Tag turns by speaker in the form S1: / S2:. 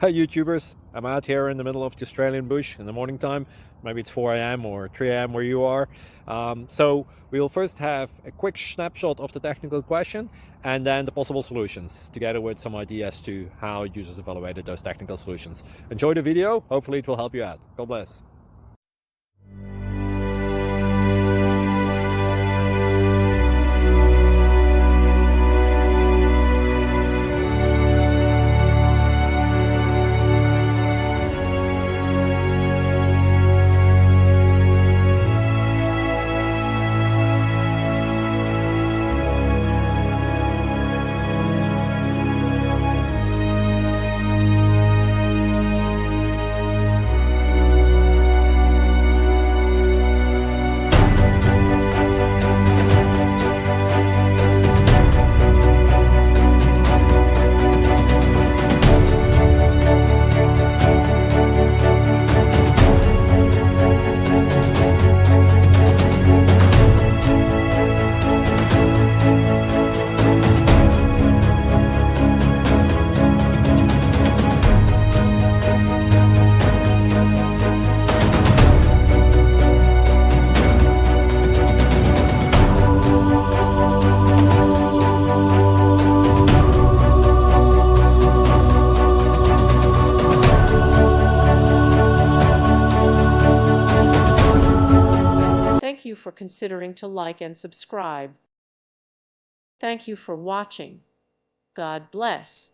S1: Hi YouTubers, I'm out here in the middle of the Australian bush in the morning time. Maybe it's 4 a.m. or 3 a.m. where you are. So we'll first have a quick snapshot of the technical question and then the possible solutions, together with some ideas to how users evaluated those technical solutions. Enjoy the video, hopefully it will help you out. God bless.
S2: Thank you for considering to like and subscribe. Thank you for watching. God bless.